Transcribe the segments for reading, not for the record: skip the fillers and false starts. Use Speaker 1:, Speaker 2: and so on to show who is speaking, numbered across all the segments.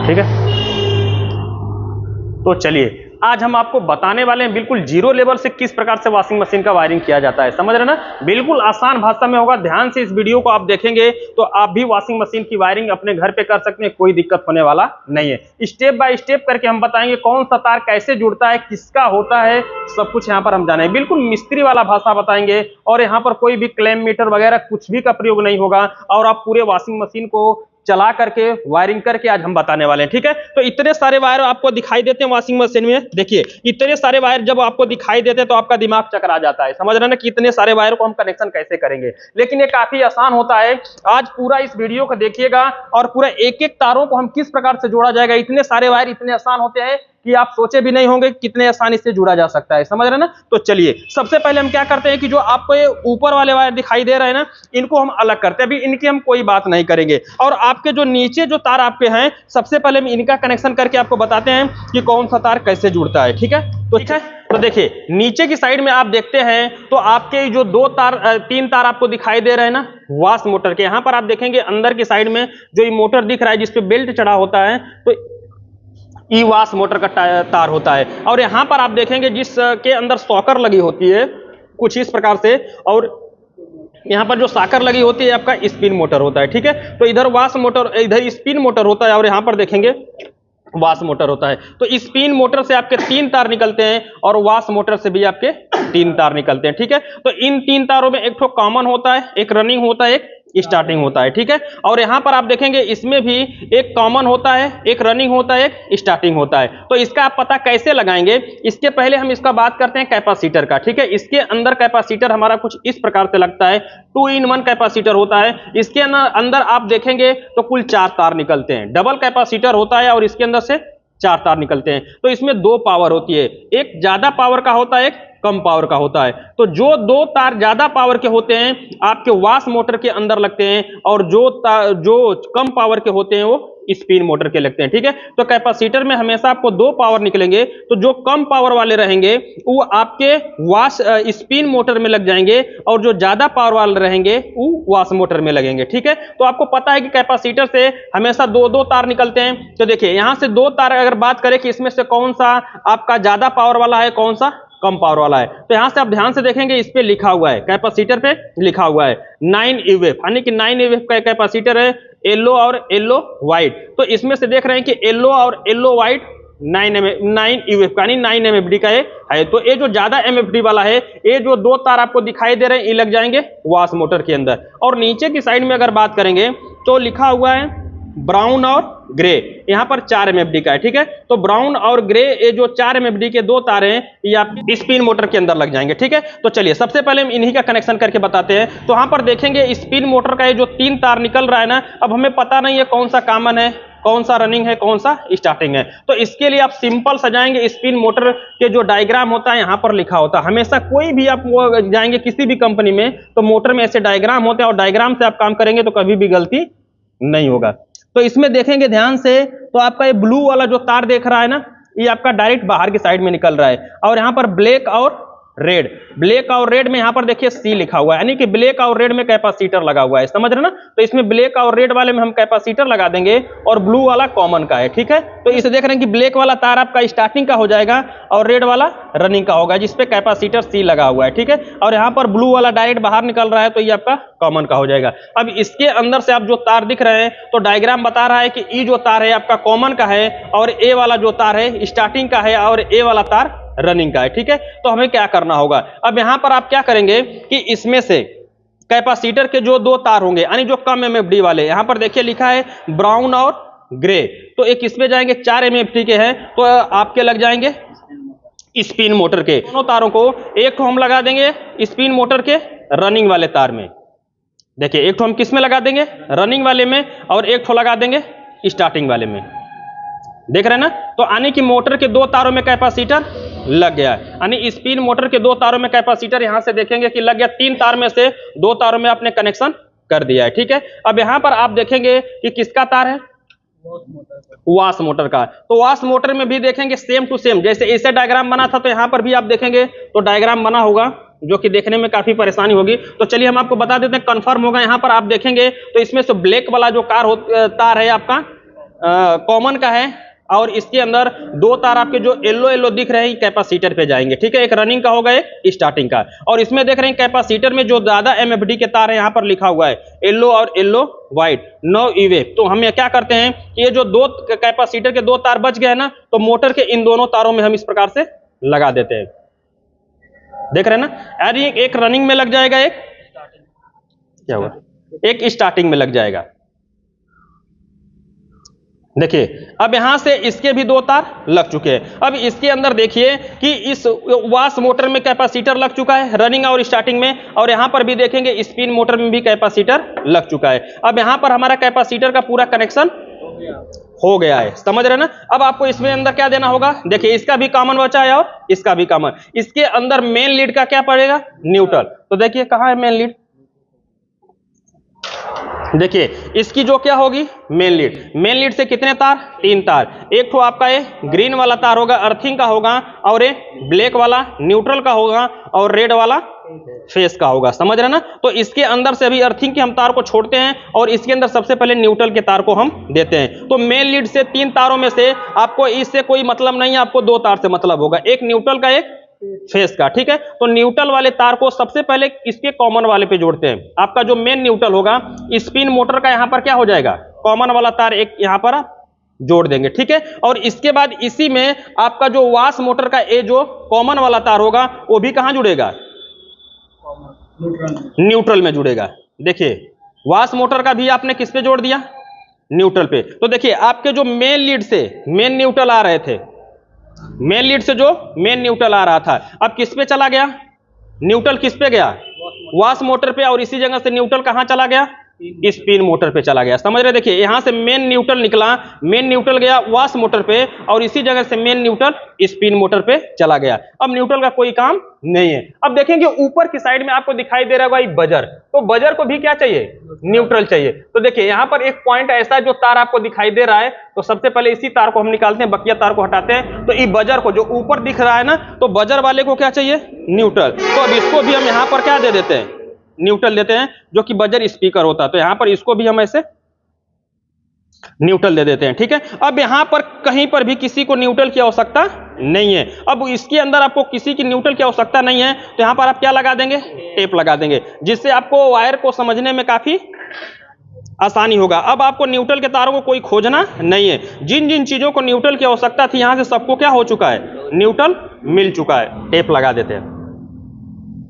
Speaker 1: ठीक है। तो चलिए आज हम आपको बताने वाले हैं बिल्कुल जीरो लेवल से किस प्रकार से वॉशिंग मशीन का वायरिंग किया जाता है। समझ रहे ना, बिल्कुल आसान भाषा में होगा। ध्यान से इस वीडियो को आप देखेंगे तो आप भी वॉशिंग मशीन की वायरिंग अपने घर पे कर सकते हैं, कोई दिक्कत होने वाला नहीं है। स्टेप बाय स्टेप करके हम बताएंगे कौन सा तार कैसे जुड़ता है, किसका होता है, सब कुछ यहाँ पर हम जानेंगे। बिल्कुल मिस्त्री वाला भाषा बताएंगे और यहाँ पर कोई भी क्लैम मीटर वगैरह कुछ भी का प्रयोग नहीं होगा और आप पूरे वॉशिंग मशीन को चला करके वायरिंग करके आज हम बताने वाले हैं। ठीक है, तो इतने सारे वायर आपको दिखाई देते हैं वॉशिंग मशीन में। देखिए इतने सारे वायर जब आपको दिखाई देते हैं तो आपका दिमाग चकरा जाता है। समझ रहे ना कि इतने सारे वायर को हम कनेक्शन कैसे करेंगे, लेकिन ये काफी आसान होता है। आज पूरा इस वीडियो को देखिएगा और पूरा एक एक तारों को हम किस प्रकार से जोड़ा जाएगा। इतने सारे वायर इतने आसान होते हैं कि आप सोचे भी नहीं होंगे कितने आसानी से जुड़ा जा सकता है। समझ रहे ना, तो चलिए सबसे पहले हम क्या करते हैं कि जो आपको ये ऊपर वाले वायर दिखाई दे रहे हैं ना, इनको हम अलग करते हैं। अभी इनकी हम कोई बात नहीं करेंगे और आपके जो नीचे जो तार आपके हैं सबसे पहले हम इनका कनेक्शन करके आपको बताते हैं कि कौन सा तार कैसे जुड़ता है। ठीक है, तो देखिए नीचे की साइड में आप देखते हैं तो आपके जो तीन तार आपको दिखाई दे रहे हैं ना वाश मोटर के, यहां पर आप देखेंगे अंदर की साइड में जो ये मोटर दिख रहा है जिसपे बेल्ट चढ़ा होता है तो ई वाश मोटर का तार होता है। और यहां पर आप देखेंगे जिसके अंदर सॉकर लगी होती है कुछ इस प्रकार से, और यहां पर जो साकर लगी होती है आपका स्पिन मोटर होता है। ठीक है, तो इधर वाश मोटर, इधर स्पिन मोटर होता है और यहां पर देखेंगे वाश मोटर होता है। तो स्पिन मोटर से आपके तीन तार निकलते हैं और वाश मोटर से भी आपके तीन तार निकलते हैं। ठीक है, तो इन तीन तारों में एक तो कॉमन होता है, एक रनिंग होता है, एक स्टार्टिंग होता है। ठीक है, और यहां पर आप देखेंगे इसमें भी एक कॉमन होता है, एक रनिंग होता है, एक स्टार्टिंग होता है। तो इसका आप पता कैसे लगाएंगे, इसके पहले हम इसका बात करते हैं कैपेसिटर का। ठीक है, इसके अंदर कैपेसिटर हमारा कुछ इस प्रकार से लगता है, 2-in-1 कैपेसिटर होता है। इसके अंदर आप देखेंगे तो कुल 4 तार निकलते हैं। डबल कैपेसिटर होता है और इसके अंदर से 4 तार निकलते हैं। तो इसमें 2 पावर होती है, एक ज्यादा पावर का होता है, एक कम पावर का होता है। तो जो 2 तार ज्यादा पावर के होते हैं आपके वाश मोटर के अंदर लगते हैं और जो कम पावर के होते हैं वो स्पिन मोटर के लगते हैं। ठीक है, तो कैपेसिटर में हमेशा आपको 2 पावर निकलेंगे, तो जो कम पावर वाले रहेंगे वो आपके स्पिन मोटर में लग जाएंगे और जो ज्यादा पावर वाले रहेंगे वो वाश मोटर में लगेंगे। ठीक है, तो आपको पता है कि कैपेसिटर से हमेशा 2-2 तार निकलते हैं। तो देखिए यहां से 2 तार अगर बात करें कि इसमें से कौन सा आपका ज्यादा पावर वाला है, कौन सा कम पावर वाला है, तो यहां से आप ध्यान से देखेंगे इस पे लिखा हुआ है, कैपेसिटर पे लिखा हुआ है 9 ईवेफ, यानी कि 9 ईवेफ का कैपेसिटर है, येलो और येलो व्हाइट। तो इसमें से देख रहे हैं कि येलो और येलो व्हाइट 9 ईवेफ का यानी 9 एमएफडी का है। तो ये जो ज्यादा एमएफडी वाला है, ये जो 2 तार आपको दिखाई दे रहे हैं ये लग जाएंगे वाश मोटर के अंदर। और नीचे की साइड में अगर बात करेंगे तो लिखा हुआ है ब्राउन और ग्रे, यहां पर 4 एमएफडी का है। ठीक है, तो ब्राउन और ग्रे ये जो 4 एमएफडी के 2 तारे हैं ये आपके स्पिन मोटर के अंदर लग जाएंगे। ठीक है, तो चलिए सबसे पहले हम इन्हीं का कनेक्शन करके बताते हैं। तो यहां पर देखेंगे स्पिन मोटर का ये जो 3 तार निकल रहा है ना, अब हमें पता नहीं है कौन सा कॉमन है, कौन सा रनिंग है, कौन सा स्टार्टिंग है। तो इसके लिए आप सिंपल सजाएंगे, स्पिन मोटर के जो डायग्राम होता है यहां पर लिखा होता है। हमेशा कोई भी आप जाएंगे किसी भी कंपनी में तो मोटर में ऐसे डायग्राम होते हैं और डायग्राम से आप काम करेंगे तो कभी भी गलती नहीं होगा। तो इसमें देखेंगे ध्यान से तो आपका ये ब्लू वाला जो तार देख रहा है ना, ये आपका डायरेक्ट बाहर की साइड में निकल रहा है। और यहां पर ब्लैक और रेड में यहां पर देखिए सी लिखा हुआ है, यानी कि ब्लैक और रेड में कैपेसिटर लगा हुआ है। समझ रहे ना, तो इसमें ब्लैक और रेड वाले में हम कैपेसिटर लगा देंगे और ब्लू वाला कॉमन का है। ठीक है, तो इसे देख रहे हैं कि ब्लैक वाला तार आपका स्टार्टिंग का हो जाएगा और रेड वाला रनिंग का होगा जिसपे कैपेसिटर सी लगा हुआ है। ठीक है, और यहां पर ब्लू वाला डायरेक्ट बाहर निकल रहा है तो ये आपका कॉमन का हो जाएगा। अब इसके अंदर से आप जो तार दिख रहे हैं तो डायग्राम बता रहा है कि ई जो तार है आपका कॉमन का है और ए वाला जो तार है स्टार्टिंग का है और ए वाला तार रनिंग का है। ठीक है, तो हमें क्या करना होगा, अब यहां पर आप क्या करेंगे कि इसमें से कैपेसिटर के जो 2 तार होंगे यानी जो कम एमएफडी वाले, यहां पर देखिए लिखा है ब्राउन और ग्रे, तो एक इसमें जाएंगे 4 एमएफडी के हैं तो आपके लग जाएंगे स्पिन मोटर के। दोनों तारों को एक हम लगा देंगे स्पिन मोटर के रनिंग वाले तार में। देखिए एक हम किस में लगा देंगे, रनिंग वाले में, और एक लगा देंगे स्टार्टिंग वाले में। देख रहे हैं ना, तो यानी कि मोटर के 2 तारों में कैपेसिटर लग गया, यानी स्पिन मोटर के 2 तारों में कैपेसिटर यहां से देखेंगे कि लग गया। 3 तार में से 2 तारों में आपने कनेक्शन कर दिया है। ठीक है, अब यहां पर आप देखेंगे कि किसका तार है, वाश मोटर का। तो वाश मोटर में भी देखेंगे सेम टू सेम, जैसे ऐसे डायग्राम बना था तो यहां पर भी आप देखेंगे तो डायग्राम बना होगा जो कि देखने में काफी परेशानी होगी। तो चलिए हम आपको बता देते हैं, कंफर्म होगा। यहां पर आप देखेंगे तो इसमें से ब्लैक वाला जो तार है आपका कॉमन का है, और इसके अंदर दो तार आपके जो येलो येलो दिख रहे हैं कैपेसिटर पे जाएंगे, ठीक है। एक रनिंग का होगा, एक स्टार्टिंग का। और इसमें देख रहे हैं कैपेसिटर में जो ज्यादा एमएफडी के तार है यहाँ पर लिखा हुआ है येलो और येलो व्हाइट, नो ईवे। तो हम क्या करते हैं कि ये जो दो कैपेसिटर के दो तार बच गए हैं ना, तो मोटर के इन दोनों तारों में हम इस प्रकार से लगा देते हैं। देख रहे हैं ना, यार एक रनिंग में लग जाएगा, एक क्या हुआ, एक स्टार्टिंग में लग जाएगा। देखिए अब यहां से इसके भी दो तार लग चुके हैं। अब इसके अंदर देखिए कि इस वाश मोटर में कैपेसिटर लग चुका है रनिंग और स्टार्टिंग में, और यहां पर भी देखेंगे स्पिन मोटर में भी कैपेसिटर लग चुका है। अब यहां पर हमारा कैपेसिटर का पूरा कनेक्शन हो गया है, समझ रहे ना। अब आपको इसमें अंदर क्या देना होगा, देखिए इसका भी कॉमन बचा है और इसका भी कॉमन। इसके अंदर मेन लीड का क्या पड़ेगा, न्यूट्रल। तो देखिए कहां है मेन लीड, देखिए इसकी जो क्या होगी मेन लीड। मेन लीड से कितने तार, तीन तार। एक तो आपका ये ग्रीन वाला तार होगा अर्थिंग का होगा, और ये ब्लैक वाला न्यूट्रल का होगा, और रेड वाला फेस का होगा, समझ रहे ना। तो इसके अंदर से अभी अर्थिंग के हम तार को छोड़ते हैं और इसके अंदर सबसे पहले न्यूट्रल के तार को हम देते हैं। तो मेन लीड से तीन तारों में से आपको इससे कोई मतलब नहीं है, आपको दो तार से मतलब होगा, एक न्यूट्रल का एक फेस का, ठीक है। तो न्यूट्रल वाले तार को सबसे पहले इसके कॉमन वाले पे जोड़ते हैं। आपका जो मेन न्यूट्रल होगा स्पिन मोटर का यहां पर क्या हो जाएगा, कॉमन वाला तार एक यहां पर जोड़ देंगे, ठीक है। और इसके बाद इसी में आपका जो वाश मोटर का ये जो कॉमन वाला तार होगा वो भी कहां जुड़ेगा, न्यूट्रल में जुड़ेगा। देखिए वाश मोटर का भी आपने किस पे जोड़ दिया, न्यूट्रल पे। तो देखिए आपके जो मेन लीड से मेन न्यूट्रल आ रहे थे, मेन लीड से जो मेन न्यूट्रल आ रहा था, अब किस पे चला गया, न्यूट्रल किस पे गया, वाश मोटर पे, और इसी जगह से न्यूट्रल कहां चला गया, स्पिन मोटर पे चला गया, समझ रहे। देखिए यहां से मेन न्यूट्रल निकला, मेन न्यूट्रल गया वाश मोटर पे, और इसी जगह से मेन न्यूट्रल स्पिन मोटर पे चला गया। अब न्यूट्रल का कोई काम नहीं है। अब देखेंगे ऊपर की साइड में आपको दिखाई दे रहा होगा बजर, तो बजर को भी क्या चाहिए, न्यूट्रल चाहिए। तो देखिए यहां पर एक पॉइंट ऐसा जो तार आपको दिखाई दे रहा है, तो सबसे पहले इसी तार को हम निकालते हैं, बकिया तार को हटाते हैं। तो इस बजर को जो ऊपर दिख रहा है ना, तो बजर वाले को क्या चाहिए, न्यूट्रल। तो अब इसको भी हम यहां पर क्या दे देते हैं, न्यूट्रल देते हैं, जो कि बजर स्पीकर होता है। तो यहां पर इसको भी हम ऐसे न्यूट्रल दे देते हैं, ठीक है। अब यहां पर कहीं पर भी किसी को न्यूट्रल की आवश्यकता नहीं है। अब इसके अंदर आपको किसी की न्यूट्रल की आवश्यकता नहीं है, तो यहां पर आप क्या लगा देंगे, टेप लगा देंगे, जिससे आपको वायर को समझने में काफी आसानी होगा। अब आपको न्यूट्रल के तारों को कोई खोजना नहीं है। जिन जिन चीजों को न्यूट्रल की आवश्यकता थी यहां से सबको क्या हो चुका है, न्यूट्रल मिल चुका है। टेप लगा देते हैं,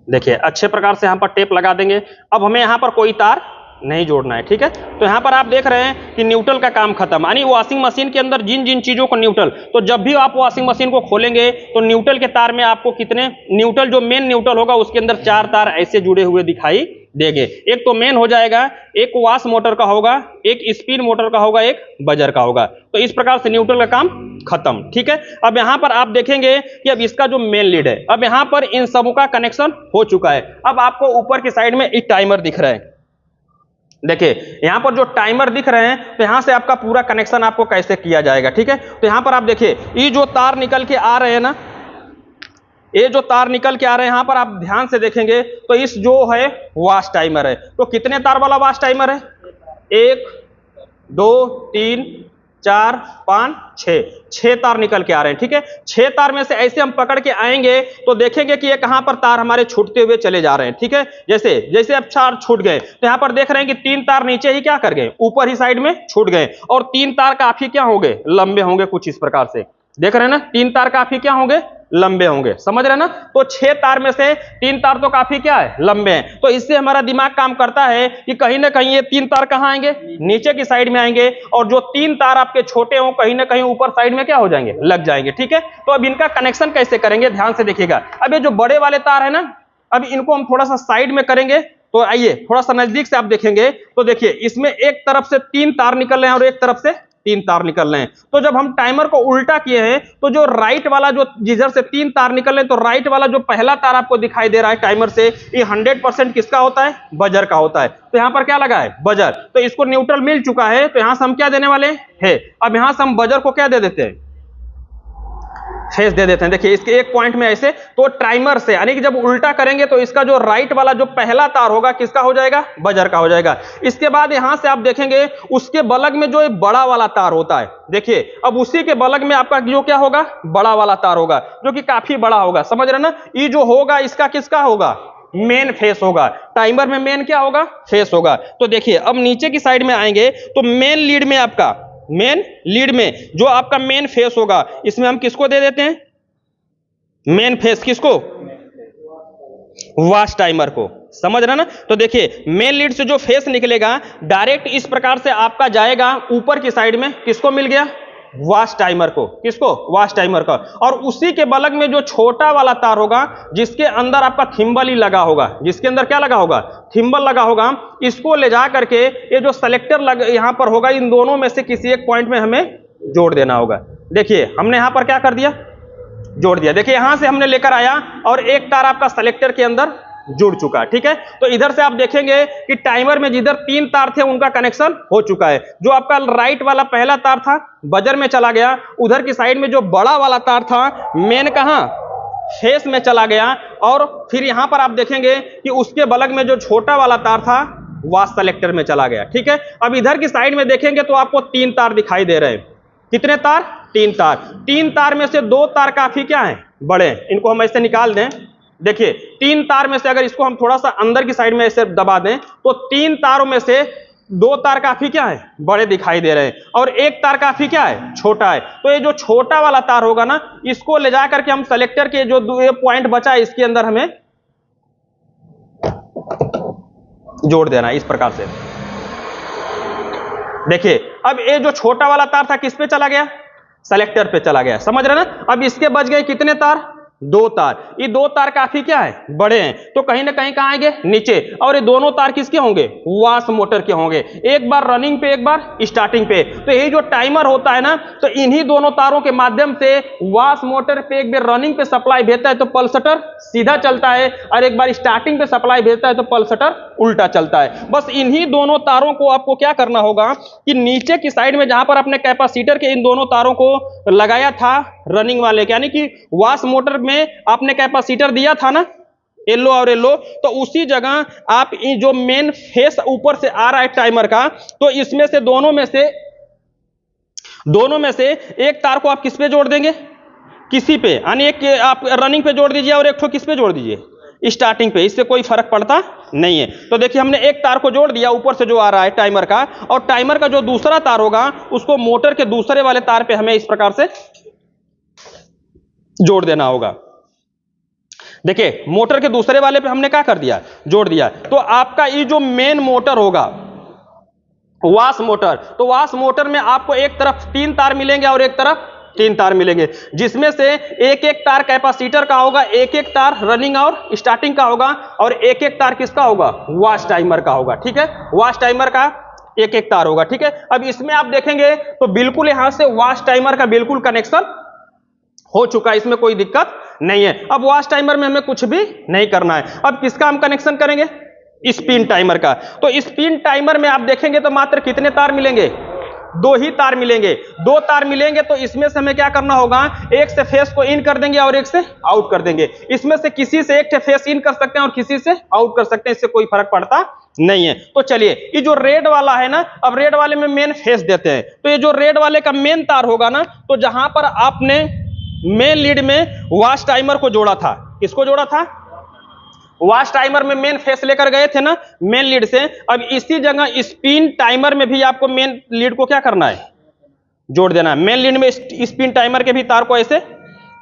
Speaker 1: देखिए अच्छे प्रकार से यहां पर टेप लगा देंगे। अब हमें यहां पर कोई तार नहीं जोड़ना है, ठीक है। तो यहां पर आप देख रहे हैं कि न्यूट्रल का काम खत्म, यानी वॉशिंग मशीन के अंदर जिन जिन चीजों को न्यूट्रल, तो जब भी आप वॉशिंग मशीन को खोलेंगे तो न्यूट्रल के तार में आपको कितने, न्यूट्रल जो मेन न्यूट्रल होगा उसके अंदर चार तार ऐसे जुड़े हुए दिखाई देंगे। एक तो मेन हो जाएगा, एक वाश मोटर का होगा, एक स्पिन मोटर का होगा, एक बजर का होगा। तो इस प्रकार से न्यूट्रल का काम खत्म, ठीक है। अब यहां पर आप देखेंगे कि अब इसका जो मेन लीड है, अब यहां पर इन सबों का कनेक्शन हो चुका है। अब आपको ऊपर की साइड में एक टाइमर दिख रहा है, देखिए यहां पर जो टाइमर दिख रहे हैं, तो यहां से आपका पूरा कनेक्शन आपको कैसे किया जाएगा, ठीक है। तो यहां पर आप देखिए ये जो तार निकल के आ रहे हैं ना, ये जो तार निकल के आ रहे हैं, यहां पर आप ध्यान से देखेंगे तो इस जो है वाश टाइमर है। तो कितने तार वाला वाश टाइमर है, 1 2 3 4 5 6 तार निकल के आ रहे हैं, ठीक है। 6 तार में से ऐसे हम पकड़ के आएंगे तो देखेंगे कि ये कहां पर तार हमारे छूटते हुए चले जा रहे हैं, ठीक है। जैसे जैसे अब 4 छूट गए, तो यहां पर देख रहे हैं कि 3 तार नीचे ही क्या कर गए, ऊपर ही साइड में छूट गए, और 3 तार काफी क्या होंगे, लंबे होंगे कुछ इस प्रकार से, देख रहे हैं ना। 3 तार काफी क्या होंगे, लंबे होंगे, समझ रहे ना। तो 6 तार में से 3 तार तो काफी क्या है, लंबे हैं। तो इससे हमारा दिमाग काम करता है कि कहीं ना कहीं ये 3 तार कहां आएंगे, नीचे की साइड में आएंगे, और जो 3 तार आपके छोटे हो कहीं ना कहीं ऊपर साइड में क्या हो जाएंगे, लग जाएंगे, ठीक है। तो अब इनका कनेक्शन कैसे करेंगे, ध्यान से देखिएगा। अब ये जो बड़े वाले तार है ना, अब इनको हम थोड़ा सा साइड में करेंगे। तो आइए थोड़ा सा नजदीक से आप देखेंगे तो देखिए इसमें एक तरफ से 3 तार निकल रहे हैं और एक तरफ से 3 तार निकल रहे हैं। तो जब हम टाइमर को उल्टा किए हैं, तो जो राइट वाला जो जिधर से 3 तार निकल रहे हैं, तो राइट वाला जो पहला तार आपको दिखाई दे रहा है टाइमर से, ये 100% किसका होता है, बजर का होता है। तो यहां पर क्या लगा है, बजर। तो इसको न्यूट्रल मिल चुका है, तो यहां से हम क्या देने वाले हैं। अब यहां से हम बजर को क्या दे देते हैं, फेस दे देते हैं। देखिए इसके एक पॉइंट में ऐसे, तो टाइमर से यानी कि जब उल्टा करेंगे तो इसका जो राइट वाला जो पहला तार होगा किसका हो जाएगा, बजर का हो जाएगा। इसके बाद यहां से आप देखेंगे उसके बलग में जो एक बड़ा वाला तार होता है, देखिए अब उसी के बलग में आपका जो क्या होगा, बड़ा वाला तार होगा जो कि काफी बड़ा होगा, समझ रहे ना। ये जो होगा इसका किसका होगा, मेन फेस होगा। टाइमर में मेन क्या होगा, फेस होगा। तो देखिए अब नीचे की साइड में आएंगे तो मेन लीड में आपका, मेन लीड में जो आपका मेन फेस होगा, इसमें हम किसको दे देते हैं, मेन फेस किसको, वॉच टाइमर को, समझ रहे ना। तो देखिए मेन लीड से जो फेस निकलेगा डायरेक्ट इस प्रकार से आपका जाएगा ऊपर की साइड में, किसको मिल गया, वॉच टाइमर को, किसको, वॉच टाइमर का। और उसी के बलग में जो छोटा वाला तार होगा जिसके अंदर आपका थिम्बल ही लगा होगा, जिसके अंदर क्या लगा होगा, थिम्बल लगा होगा, इसको ले जा करके ये जो सेलेक्टर यहां पर होगा, इन दोनों में से किसी एक पॉइंट में हमें जोड़ देना होगा। देखिए हमने यहां पर क्या कर दिया, जोड़ दिया। देखिए यहां से हमने लेकर आया और एक तार आपका सेलेक्टर के अंदर जुड़ चुका है, ठीक है। तो इधर से आप देखेंगे कि टाइमर में जिधर 3 तार थे उनका कनेक्शन हो चुका है। जो आपका राइट वाला पहला तार था बजर में चला गया, उधर की साइड में जो बड़ा वाला तार था मेन कहां, फेस में चला गया। और फिर यहां पर आप देखेंगे कि उसके बलग में जो छोटा वाला तार था वॉच सेलेक्टर में चला गया, ठीक है। अब इधर की साइड में देखेंगे तो आपको 3 तार दिखाई दे रहे हैं। कितने तार, 3 तार। 3 तार में से 2 तार काफी क्या है, बड़े, इनको हम ऐसे निकाल दें। देखिए 3 तार में से अगर इसको हम थोड़ा सा अंदर की साइड में ऐसे दबा दें तो 3 तारों में से 2 तार काफी क्या है, बड़े दिखाई दे रहे हैं और 1 तार काफी क्या है, छोटा है। तो ये जो छोटा वाला तार होगा ना, इसको ले जाकर के हम सेलेक्टर के जो पॉइंट बचा है इसके अंदर हमें जोड़ देना इस प्रकार से। देखिए अब ये जो छोटा वाला तार था किस पे चला गया, सेलेक्टर पे चला गया, समझ रहे ना। अब इसके बच गए कितने तार, 2 तार। ये 2 तार काफी क्या है, बड़े हैं, तो कहीं ना कहीं कहां आएंगे, नीचे। और ये दोनों तार किसके होंगे, वॉश मोटर के होंगे, एक बार रनिंग पे एक बार स्टार्टिंग पे। तो ये जो टाइमर होता है ना, तो इन्हीं दोनों तारों के माध्यम से वॉश मोटर पे एक बार रनिंग पे सप्लाई भेजता है तो पल्सटर सीधा चलता है, और एक बार स्टार्टिंग पे सप्लाई भेजता है तो पल्सटर उल्टा चलता है। बस इन्हीं दोनों तारों को आपको क्या करना होगा कि नीचे की साइड में जहां पर अपने कैपेसिटर के इन दोनों तारों को लगाया था रनिंग वाले, यानी कि वॉश मोटर में आपने कैपेसिटर दिया था ना, येलो और येलो, तो उसी जगह आप जो मेन फेस ऊपर से आ रहा है टाइमर का, तो इसमें से दोनों में से एक तार को आप किस पे जोड़ देंगे, किसी पे, यानी एक आप रनिंग पे जोड़ दीजिए और एक ठो किस पे जोड़ दीजिए, स्टार्टिंग पे। इससे कोई फर्क पड़ता नहीं है। तो देखिए हमने एक तार को जोड़ दिया ऊपर से जो आ रहा है टाइमर का, और टाइमर का जो दूसरा तार होगा उसको मोटर के दूसरे वाले तार पे हमें इस प्रकार से जोड़ देना होगा। देखिए मोटर के दूसरे वाले पे हमने क्या कर दिया, जोड़ दिया। तो आपका ये जो मेन मोटर होगा वॉश मोटर, तो वॉश मोटर में आपको एक तरफ 3 तार मिलेंगे और एक तरफ 3 तार मिलेंगे, जिसमें से एक एक तार कैपेसिटर का होगा, एक एक तार रनिंग और स्टार्टिंग का होगा, और एक एक तार किसका होगा, वॉच टाइमर का होगा, ठीक है। वॉच टाइमर का एक एक तार होगा, ठीक है। अब इसमें आप देखेंगे तो बिल्कुल यहां से वॉच टाइमर का बिल्कुल कनेक्शन हो चुका है, इसमें कोई दिक्कत नहीं है। अब वॉच टाइमर में हमें कुछ भी नहीं करना है। अब किसका हम कनेक्शन करेंगे, स्पिन टाइमर का। तो स्पिन टाइमर में आप देखेंगे तो मात्र कितने तार मिलेंगे, 2 ही तार मिलेंगे। 2 तार मिलेंगे तो इसमें से हमें क्या करना होगा, एक से फेस को इन कर देंगे और एक से आउट कर देंगे। इसमें से किसी से एक फेस इन कर सकते हैं और किसी से आउट कर सकते हैं, इससे कोई फर्क पड़ता नहीं है। तो चलिए ये जो रेड वाला है ना, अब रेड वाले में मेन फेस देते हैं। तो ये जो रेड वाले का मेन तार होगा ना, तो जहां पर आपने मेन लीड में वॉच टाइमर को जोड़ा था, किसको जोड़ा था, वॉच टाइमर में मेन फेस लेकर गए थे ना मेन लीड से। अब इसी जगह स्पिन टाइमर में भी आपको मेन लीड को क्या करना है, जोड़ देना है। मेन लीड में स्पिन टाइमर के भी तार को ऐसे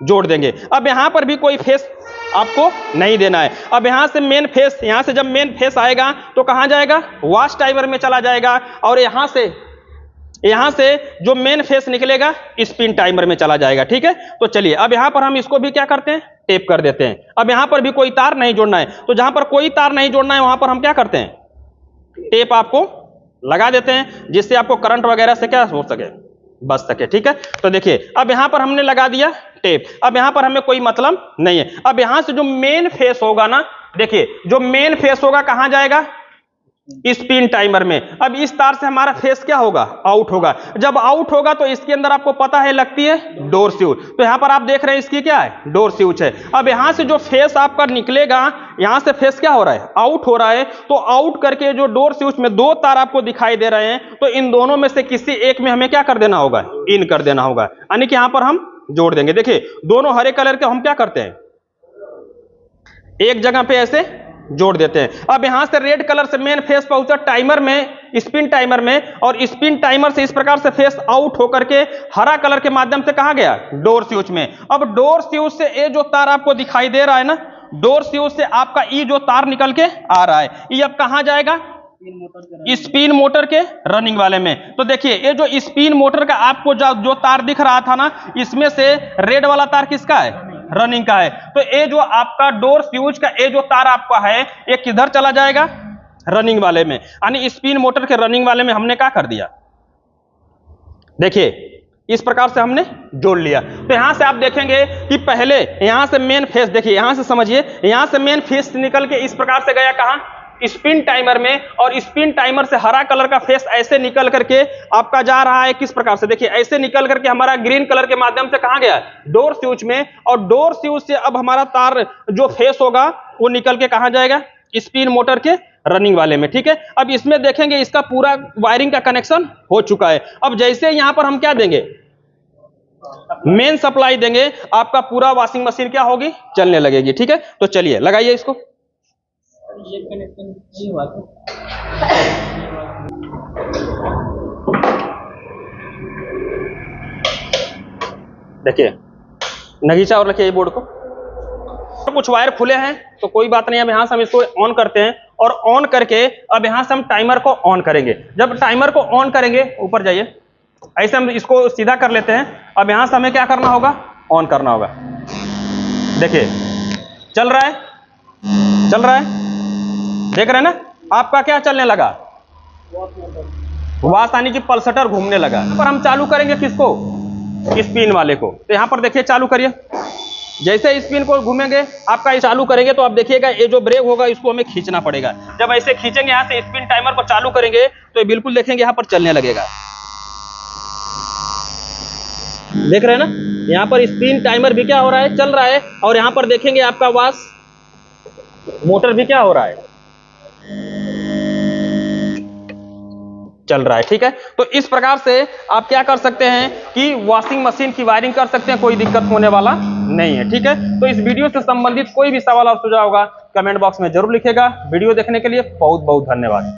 Speaker 1: जोड़ देंगे। अब यहां पर भी कोई फेस आपको नहीं देना है। अब यहां से मेन फेस, यहां से जब मेन फेस आएगा तो कहां जाएगा, वॉच टाइमर में चला जाएगा, और यहां से जो मेन फेस निकलेगा स्पिन टाइमर में चला जाएगा, ठीक है। तो चलिए अब यहां पर हम इसको भी क्या करते हैं, टेप कर देते हैं। अब यहां पर भी कोई तार नहीं जोड़ना है, तो जहां पर कोई तार नहीं जोड़ना है वहां पर हम क्या करते हैं, टेप आपको लगा देते हैं, जिससे आपको करंट वगैरह से क्या हो सके, बच सके, ठीक है। तो देखिए अब यहां पर हमने लगा दिया टेप। अब यहां पर हमें कोई मतलब नहीं है। अब यहां से जो मेन फेस होगा ना, देखिए जो मेन फेस होगा कहां जाएगा, स्पिन टाइमर में। अब इस तार से हमारा फेस क्या होगा, आउट होगा। जब आउट होगा तो इसके अंदर आपको पता है लगती है डोर स्विच। तो यहां पर आप देख रहे हैं इसकी क्या है, डोर स्विच है। अब यहां से जो फेस आपका निकलेगा, यहां से फेस क्या हो रहा है, आउट हो रहा है। तो आउट करके जो डोर स्विच में दो तार आपको दिखाई दे रहे हैं, तो इन दोनों में से किसी एक में हमें क्या कर देना होगा, इन कर देना होगा, यानी कि यहां पर हम जोड़ देंगे। देखिए दोनों हरे कलर के हम क्या करते हैं, एक जगह पे ऐसे जोड़ देते हैं। अब यहां से रेड कलर से मेन फेस पहुंचा टाइमर में, स्पिन टाइमर में, और स्पिन टाइमर से इस प्रकार से फेस आउट होकर के हरा कलर के माध्यम से कहां गया, डोर स्विच में। अब डोर स्विच से ये जो तार आपको दिखाई दे रहा है ना, डोर स्विच से आपका ये जो तार निकल के आ रहा है, ये अब कहां जाएगा, स्पिन मोटर के रनिंग वाले में। तो देखिए ये जो स्पिन मोटर का आपको जो तार दिख रहा था ना, इसमें से रेड वाला तार किसका है, रनिंग का है। तो ये जो आपका डोर स्विच का ये जो तार आपका है, ये किधर चला जाएगा, रनिंग वाले में, यानी स्पिन मोटर के रनिंग वाले में हमने क्या कर दिया। देखिए इस प्रकार से हमने जोड़ लिया। तो यहां से आप देखेंगे कि पहले यहां से मेन फेस, देखिए यहां से समझिए, यहां से मेन फेस निकल के इस प्रकार से गया कहां, स्पिन टाइमर में, और स्पिन टाइमर से हरा कलर का फेस ऐसे निकल करके आपका जा रहा है किस प्रकार से, देखिए ऐसे निकल करके हमारा ग्रीन कलर के माध्यम से कहां गया, डोर स्विच में। और डोर स्विच से अब हमारा तार जो फेस होगा वो निकल के कहां जाएगा, स्पिन मोटर के रनिंग वाले में। ठीक है, अब इसमें देखेंगे इसका पूरा वायरिंग का कनेक्शन हो चुका है। अब जैसे यहां पर हम क्या देंगे, मेन सप्लाई देंगे, आपका पूरा वॉशिंग मशीन क्या होगी, चलने लगेगी। ठीक है, तो चलिए लगाइए इसको।
Speaker 2: ये कनेक्शन नहीं हुआ तो
Speaker 1: देखिए नगीचा और रखिए बोर्ड को। तो कुछ वायर खुले हैं तो कोई बात नहीं, अब यहां से हम इसको ऑन करते हैं, और ऑन करके अब यहां से हम टाइमर को ऑन करेंगे। जब टाइमर को ऑन करेंगे, ऊपर जाइए, ऐसे हम इसको सीधा कर लेते हैं। अब यहां से हमें क्या करना होगा, ऑन करना होगा। देखिए चल रहा है, चल रहा है, देख रहे हैं ना, आपका क्या चलने लगा, वास यानी कि पल्सटर घूमने लगा। यहाँ पर हम चालू करेंगे किसको, स्पिन वाले को। तो यहाँ पर देखिए चालू करिए, जैसे स्पिन को घूमेंगे आपका ये चालू करेंगे, तो आप देखिएगा ये जो ब्रेक होगा इसको हमें खींचना पड़ेगा। जब ऐसे खींचेंगे यहाँ से स्पिन टाइमर को चालू करेंगे, तो ये बिल्कुल देखेंगे यहाँ पर चलने लगेगा। देख रहे हैं ना, यहाँ पर स्पिन टाइमर भी क्या हो रहा है, चल रहा है, और यहाँ पर देखेंगे आपका वास मोटर भी क्या हो रहा है, चल रहा है। ठीक है, तो इस प्रकार से आप क्या कर सकते हैं कि वॉशिंग मशीन की वायरिंग कर सकते हैं, कोई दिक्कत होने वाला नहीं है। ठीक है, तो इस वीडियो से संबंधित कोई भी सवाल और सुझाव होगा कमेंट बॉक्स में जरूर लिखेगा। वीडियो देखने के लिए बहुत बहुत धन्यवाद।